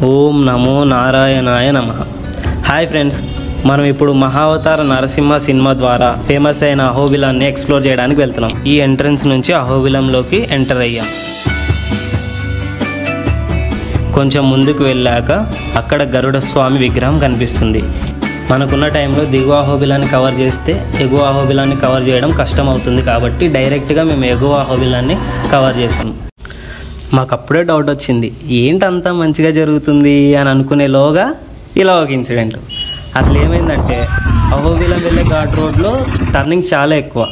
ఓం నమో నారాయణాయ నమః. Hi friends, మనం ఇప్పుడు మహావతార నరసింహ సినిమా ద్వారా ఫేమస్ అయిన అహోబిలాన్ని ఎక్స్ప్లోర్ చేయడానికి వెళ్తున్నాం. ఈ ఎంట్రన్స్ నుంచి అహోబిలంలోకి ఎంటర్ అయ్యాం. కొంచెం ముందుకు వెళ్ళాక అక్కడ గరుడ స్వామి విగ్రహం కనిపిస్తుంది. మనకున్న టైంలో దిగువ అహోబిలాన్ని కవర్ చేస్తే ఎగువ అహోబిలాన్ని కవర్ చేయడం కష్టం అవుతుంది, కాబట్టి డైరెక్ట్గా మేము ఎగువ అహోబిలాన్ని కవర్ చేసాం. మాకు అప్పుడే డౌట్ వచ్చింది, ఏంటంతా మంచిగా జరుగుతుంది అని అనుకునేలోగా ఇలా ఒక ఇన్సిడెంట్. అసలు ఏమైందంటే, అహోబిలం వెళ్ళే ఘాట్ రోడ్లో టర్నింగ్స్ చాలా ఎక్కువ.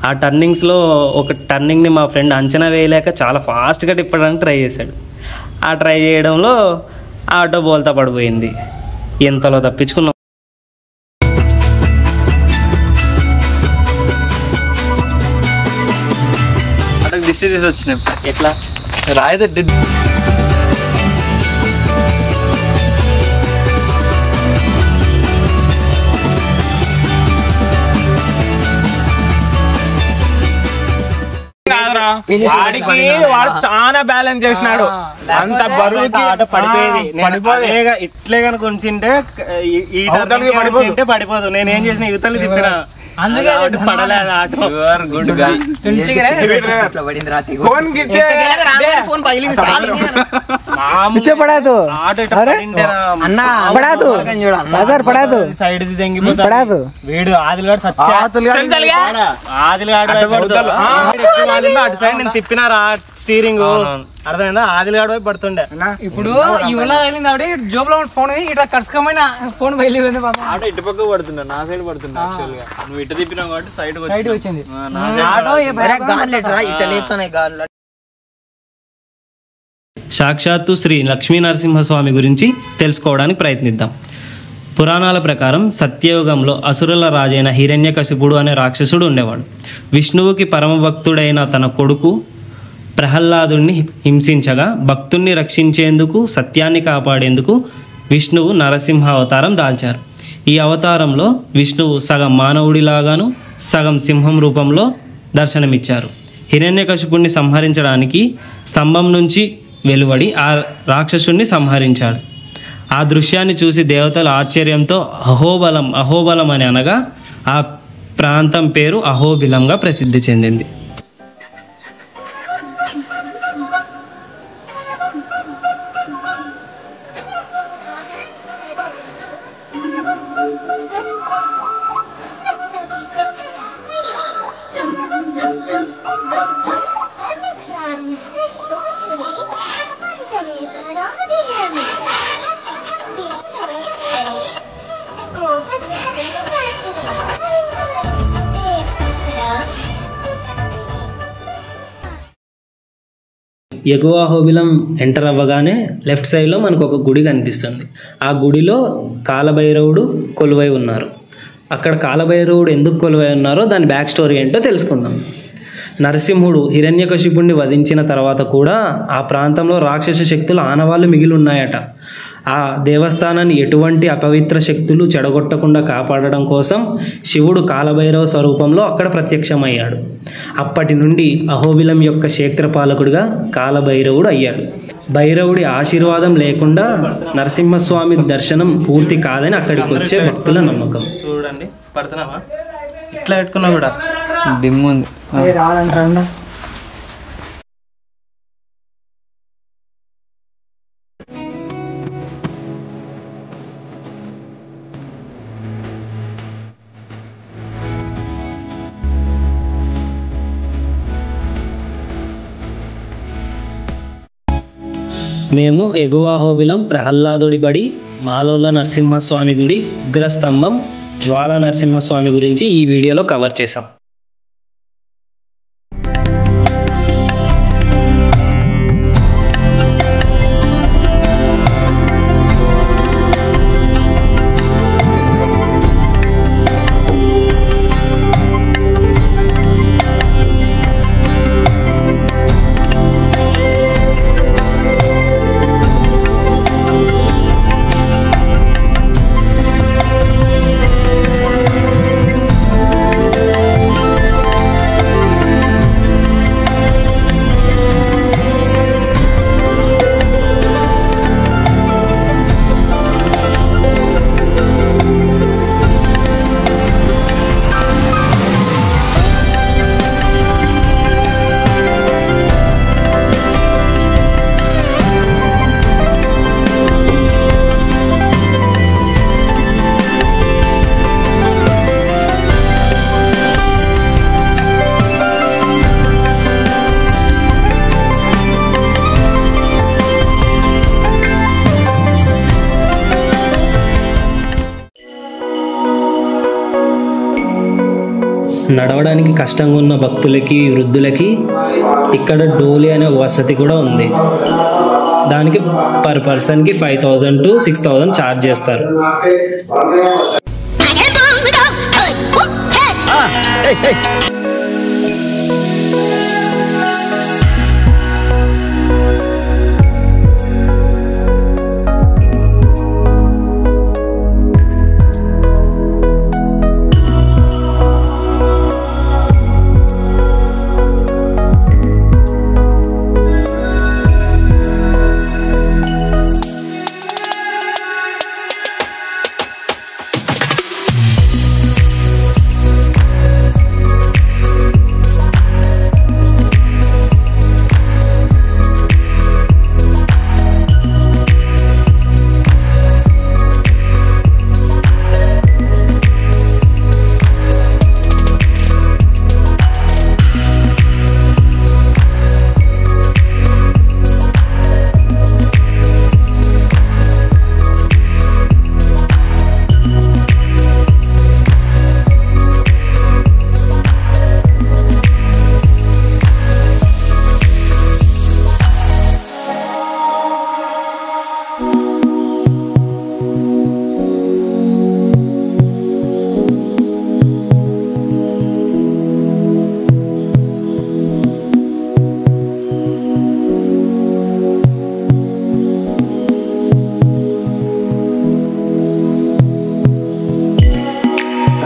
ఆ టర్నింగ్స్లో ఒక టర్నింగ్ని మా ఫ్రెండ్ అంచనా వేయలేక చాలా ఫాస్ట్గా తిప్పడానికి ట్రై చేశాడు. ఆ ట్రై చేయడంలో ఆటో బోల్తా పడిపోయింది. ఎంతలో తప్పించుకున్నాం. దిష్టి తీసి వచ్చినాం. ఎట్లా రాయదండి వాడు చాలా బ్యాలెన్స్ చేసినాడు. అంత బరువుకి ఆటో పడిపోయేది. ఇట్లే కనుక ఉంచింటే ఈ టర్నింగ్ పడిపోదు. నేను ఏం చేసిన యువతలు తిప్పిన, పడలేదు ఆటో. సైడ్ తెంగిపోతాడు వీడు. ఆదిలగాడు అటు సైడ్ నేను తిప్పినారా స్టీరింగ్, అర్థమైందా? ఆదిలగాడు వైపు పడుతుండే. ఇప్పుడు జోబులో ఫోన్ ఇట్లా కడుచుకోమైన ఫోన్ బయలుదేరింది. ఆటో ఇటు పక్క పడుతుండే, నా సైడ్ పడుతుండే. యాక్చువల్ గా నువ్వు ఇటు తిప్పినావు కాబట్టి సైడ్ వచ్చింది. సాక్షాత్తు శ్రీ లక్ష్మీ నరసింహస్వామి గురించి తెలుసుకోవడానికి ప్రయత్నిద్దాం. పురాణాల ప్రకారం సత్యయుగంలో అసురుల రాజైన హిరణ్యకశిపుడు అనే రాక్షసుడు ఉండేవాడు. విష్ణువుకి పరమభక్తుడైన తన కొడుకు ప్రహ్లాదుణ్ణి హింసించగా భక్తుణ్ణి రక్షించేందుకు, సత్యాన్ని కాపాడేందుకు విష్ణువు నరసింహ అవతారం దాల్చారు. ఈ అవతారంలో విష్ణువు సగం మానవుడిలాగాను సగం సింహం రూపంలో దర్శనమిచ్చారు. హిరణ్యకశిపుణ్ణి సంహరించడానికి స్తంభం నుంచి వెలువడి ఆ రాక్షసుణ్ణి సంహరించాడు. ఆ దృశ్యాన్ని చూసి దేవతలు ఆశ్చర్యంతో అహోబలం అహోబలం అని అనగా ఆ ప్రాంతం పేరు అహోబిలంగా ప్రసిద్ధి చెందింది. ఎగువ అహోబిలం ఎంటర్ అవ్వగానే లెఫ్ట్ సైడ్లో మనకు ఒక గుడి కనిపిస్తుంది. ఆ గుడిలో కాలభైరవుడు కొలువై ఉన్నారు. అక్కడ కాలభైరవుడు ఎందుకు కొలువై ఉన్నారో దాని బ్యాక్ స్టోరీ ఏంటో తెలుసుకుందాం. నరసింహుడు హిరణ్యకశిపుణ్ణి వధించిన తర్వాత కూడా ఆ ప్రాంతంలో రాక్షస శక్తులు ఆనవాళ్ళు మిగిలి ఉన్నాయట. ఆ దేవస్థానాన్ని ఎటువంటి అపవిత్ర శక్తులు చెడగొట్టకుండా కాపాడడం కోసం శివుడు కాలభైరవ స్వరూపంలో అక్కడ ప్రత్యక్షమయ్యాడు. అప్పటి నుండి అహోబిలం యొక్క క్షేత్రపాలకుడిగా కాలభైరవుడు అయ్యాడు. భైరవుడి ఆశీర్వాదం లేకుండా నరసింహస్వామి దర్శనం పూర్తి కాదని అక్కడికి వచ్చే భక్తుల నమ్మకం. చూడండి, పడుతున్నావా? ఇట్లా పెట్టుకున్నా కూడా డిమ్ముంది. మేము ఎగువ అహోబిలం, ప్రహ్లాదుడి బడి, మాలోల నరసింహస్వామి గుడి, ఉగ్రస్తంభం, జ్వాల నరసింహస్వామి గురించి ఈ వీడియోలో కవర్ చేసాం. నడవడానికి కష్టంగా ఉన్న భక్తులకి, వృద్ధులకి ఇక్కడ డోలి అనే ఒక వసతి కూడా ఉంది. దానికి పర్ పర్సన్కి 5,000 to 6,000 ఛార్జ్ చేస్తారు.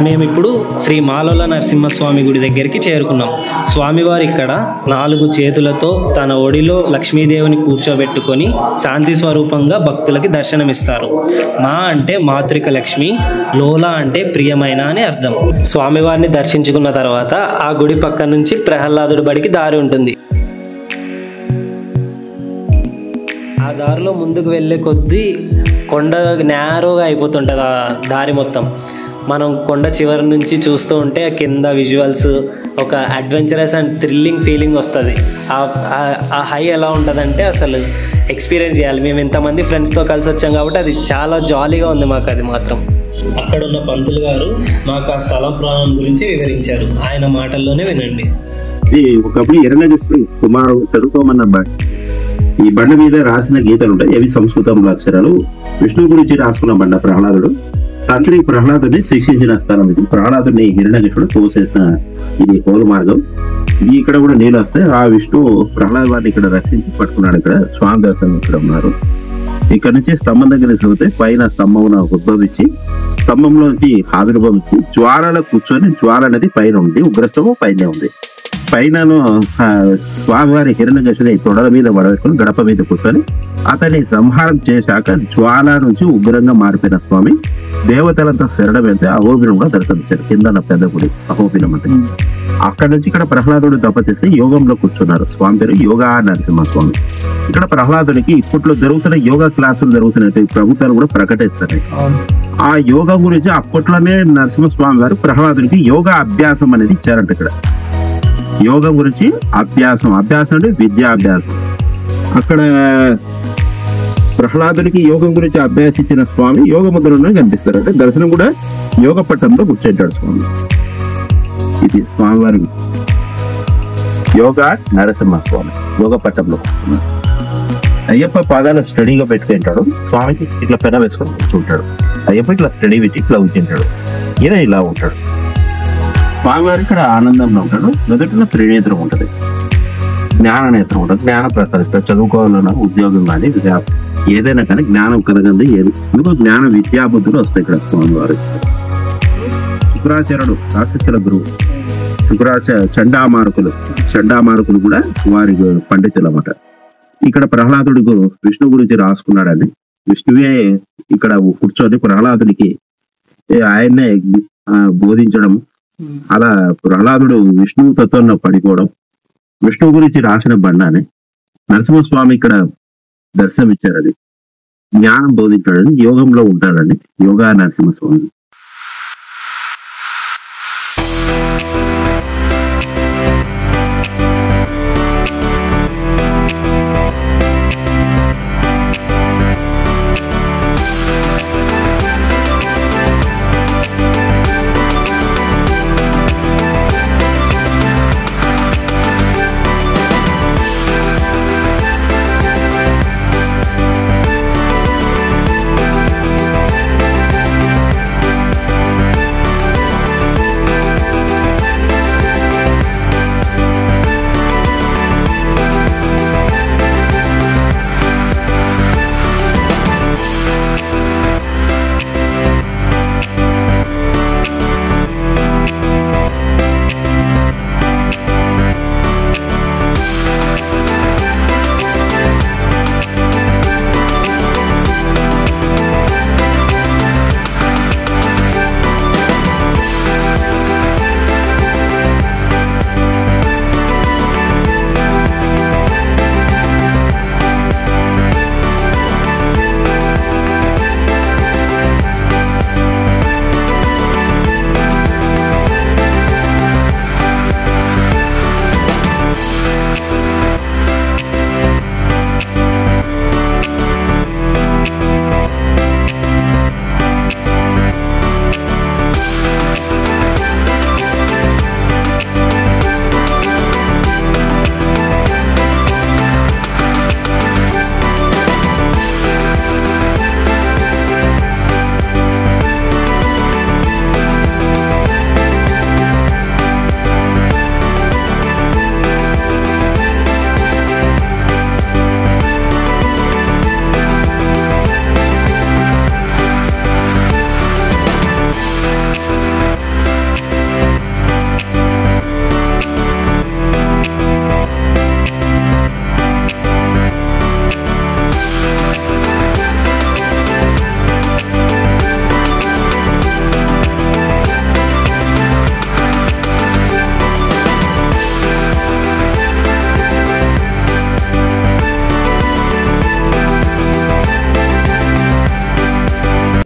మేమిప్పుడు శ్రీ మాలోల నరసింహస్వామి గుడి దగ్గరికి చేరుకున్నాం. స్వామివారు ఇక్కడ 4 చేతులతో తన ఒడిలో లక్ష్మీదేవిని కూర్చోబెట్టుకొని శాంతి స్వరూపంగా భక్తులకి దర్శనమిస్తారు. మా అంటే మాతృక లక్ష్మి, లోల అంటే ప్రియమైన అని అర్థం. స్వామివారిని దర్శించుకున్న తర్వాత ఆ గుడి పక్క నుంచి ప్రహ్లాదుడి బడికి దారి ఉంటుంది. ఆ దారిలో ముందుకు వెళ్ళే కొద్దీ కొండ నేరోగా అయిపోతుంటుంది ఆ దారి మొత్తం. మనం కొండ చివరి నుంచి చూస్తూ ఉంటే కింద విజువల్స్ ఒక అడ్వెంచరస్ అండ్ థ్రిల్లింగ్ ఫీలింగ్ వస్తుంది. ఆ హై ఎలా ఉంటుందంటే అసలు ఎక్స్పీరియన్స్ చేయాలి. మేము ఇంతమంది ఫ్రెండ్స్తో కలిసి వచ్చాం కాబట్టి అది చాలా జాలీగా ఉంది మాకు. అది మాత్రం అక్కడ ఉన్న పంతులు గారు మాకు ఆ స్థలం పురాణం గురించి వివరించారు. ఆయన మాటల్లోనే వినండి. ఒకప్పుడు ఎర్రనగిరి కుమారు చదువుకోమన్న ఈ బండ మీద రాసిన గీతలు ఉంటాయి. అవి సంస్కృతంలో అక్షరాలు. విష్ణు గురించి రాసుకున్న బండ ప్రహ్లాదుడు. తండ్రి ప్రహ్లాదుని శిక్షించిన స్థలం ఇది. ప్రహ్లాదుని హిరణ్యకశిపుడు తోసేసిన ఇది హోలు మార్గం. ఇక్కడ కూడా నీళ్ళు వస్తాయి. ఆ విష్ణు ప్రహ్లాద్ వారిని ఇక్కడ రక్షించి పట్టుకున్నాడు. ఇక్కడ స్వామి దర్శనం ఇక్కడ ఉన్నారు. ఇక్కడ నుంచి స్తంభం దగ్గర చదివితే పైన స్తంభం ఉద్భవించి స్తంభంలోంచి ఆవిర్భవించి జ్వాలలో కూర్చొని, జ్వాల అనేది పైన ఉంది, ఉగ్రస్తంభం పైన ఉంది. పైన స్వామివారి హిరణ్యకశిపుని తొడల మీద పడవేసుకుని గడప మీద కూర్చొని అతన్ని సంహారం చేశాక జ్వాల నుంచి ఉగ్రంగా మారిపోయిన స్వామి దేవతలంతా శరణం వెళ్తే అహోబిలం కూడా దర్శించారు. కింద పెద్ద గుడి అహోబిలం అంటే. అక్కడ నుంచి ఇక్కడ ప్రహ్లాదుడు తపస్సు యోగంలో కూర్చున్నారు. స్వామి పేరు యోగా నరసింహస్వామి. ఇక్కడ ప్రహ్లాదునికి ఇప్పట్లో జరుగుతున్న యోగా క్లాసులు జరుగుతున్నట్టు ప్రభుత్వాలు కూడా ప్రకటిస్తున్నాయి. ఆ యోగా గురించి అప్పట్లోనే నరసింహస్వామి గారు ప్రహ్లాదునికి యోగా అభ్యాసం అనేది ఇచ్చారంట. ఇక్కడ యోగం గురించి అభ్యాసం అంటే విద్యాభ్యాసం. అక్కడ ప్రహ్లాదునికి యోగం గురించి అభ్యాసించిన స్వామి యోగ ముద్రలో కనిపిస్తారు. అంటే దర్శనం కూడా యోగ పట్టంలో కూర్చుంటాడు స్వామి. ఇది స్వామివారి యోగా నరసింహస్వామి యోగ పట్టంలో కూర్చున్నాడు. అయ్యప్ప పాదాలు స్టడీగా పెట్టుకుంటాడు. స్వామికి ఇట్లా పెన వేసుకొని కూర్చుంటాడు. అయ్యప్ప ఇట్లా స్టడీ పెట్టి ఇట్లా కూర్చుంటాడు. ఈయన ఇలా ఉంటాడు. స్వామివారి ఇక్కడ ఆనందంలో ఉంటాడు. మొదటిలో త్రినేత్రం ఉంటుంది, జ్ఞాన నేత్రం ఉంటుంది. జ్ఞానం ప్రసరిస్తాడు. చదువుకోవాలన్నా ఉద్యోగం కానీ ఏదైనా కానీ జ్ఞానం కలగంది ఏది ఇంకో జ్ఞాన విద్యాబుద్ధులు వస్తాయి ఇక్కడ స్వామివారు. శుక్రాచార్యుడు రాక్షసుల గురువు. చండామారకులు కూడా వారి పండితులు అన్నమాట. ఇక్కడ ప్రహ్లాదుడికి విష్ణు గురించి రాసుకున్నాడని విష్ణువే ఇక్కడ కూర్చొని ప్రహ్లాదుడికి ఆయన్నే బోధించడం. అలా ప్రహ్లాదుడు విష్ణు తత్వంలో పడిపోవడం, విష్ణు గురించి రాసిన బండాన్ని నరసింహస్వామి ఇక్కడ దర్శనం ఇచ్చారు. అది జ్ఞానం బోధించాడని, యోగంలో ఉంటాడని యోగా నరసింహస్వామి.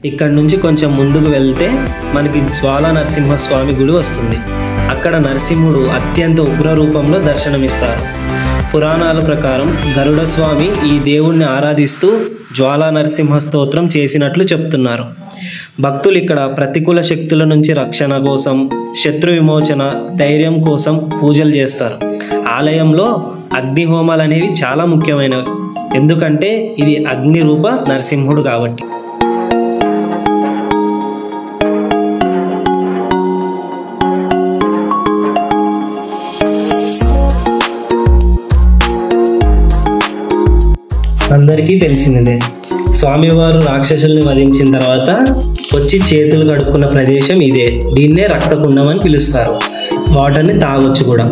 ఇక్కడ నుంచి కొంచెం ముందుకు వెళ్తే మనకి జ్వాలా నరసింహస్వామి గుడి వస్తుంది. అక్కడ నరసింహుడు అత్యంత ఉగ్ర రూపంలో దర్శనమిస్తారు. పురాణాల ప్రకారం గరుడ స్వామి ఈ దేవుణ్ణి ఆరాధిస్తూ జ్వాలా నరసింహ స్తోత్రం చేసినట్లు చెప్తున్నారు. భక్తులు ఇక్కడ ప్రతికూల శక్తుల నుంచి రక్షణ కోసం, శత్రు విమోచన, ధైర్యం కోసం పూజలు చేస్తారు. ఆలయంలో అగ్నిహోమాలు అనేవి చాలా ముఖ్యమైనవి, ఎందుకంటే ఇది అగ్ని రూప నరసింహుడు కాబట్టి. అందరికీ తెలిసిందే, స్వామివారు రాక్షసుల్ని వధించిన తర్వాత వచ్చి చేతులు కడుక్కున్న ప్రదేశం ఇదే. దీన్నే రక్తకుండం అని పిలుస్తారు. వాటర్ని తాగొచ్చు కూడా.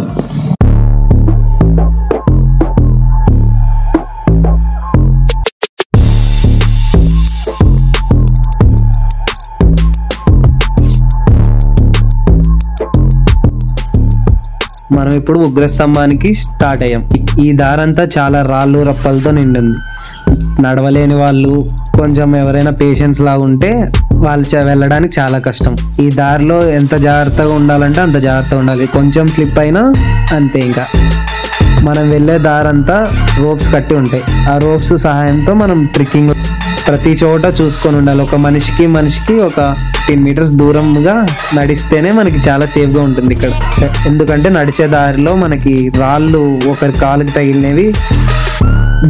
మనం ఇప్పుడు ఉగ్రస్తంభానికి స్టార్ట్ అయ్యాం. ఈ దారంతా చాలా రాళ్ళు రప్పలతో నిండింది. నడవలేని వాళ్ళు, కొంచెం ఎవరైనా పేషెంట్స్ లాగా ఉంటే వాళ్ళు వెళ్ళడానికి చాలా కష్టం. ఈ దారిలో ఎంత జాగ్రత్తగా ఉండాలంటే అంత జాగ్రత్తగా ఉండాలి. కొంచెం స్లిప్ అయినా అంతే. ఇంకా మనం వెళ్ళే దారంతా రోప్స్ కట్టి ఉంటాయి. ఆ రోప్స్ సహాయంతో మనం ట్రెక్కింగ్ ప్రతి చోట చూసుకొని ఉండాలి. ఒక మనిషికి ఒక 10 మీటర్స్ దూరంగా నడిస్తేనే మనకి చాలా సేఫ్గా ఉంటుంది ఇక్కడ. ఎందుకంటే నడిచే దారిలో మనకి రాళ్ళు ఒకరి కాలుకి తగిలినవి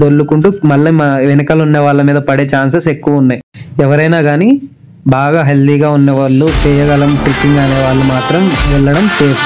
దొల్లుకుంటూ మళ్ళీ వెనకాల ఉన్న వాళ్ళ మీద పడే ఛాన్సెస్ ఎక్కువ ఉన్నాయి. ఎవరైనా కానీ బాగా హెల్దీగా ఉన్న వాళ్ళు, చేయగలం ట్రెక్కింగ్ అనే వాళ్ళు మాత్రం వెళ్ళడం సేఫ్.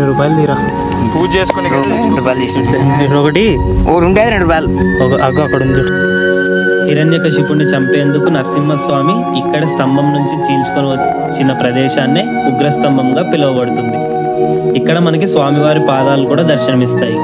రూపాయలు తీరా. పూజ చేసుకుని రూపాయలు తీసుకుంటే ఒకటి ఉండేది 2 రూపాయలు. అక్కడ ఉంది. హిరణ్యకశిపుణ్ణి చంపేందుకు నరసింహస్వామి ఇక్కడ స్తంభం నుంచి చీల్చుకొని వచ్చిన ప్రదేశాన్నే ఉగ్రస్తంభంగా పిలువబడుతుంది. ఇక్కడ మనకి స్వామివారి పాదాలు కూడా దర్శనమిస్తాయి.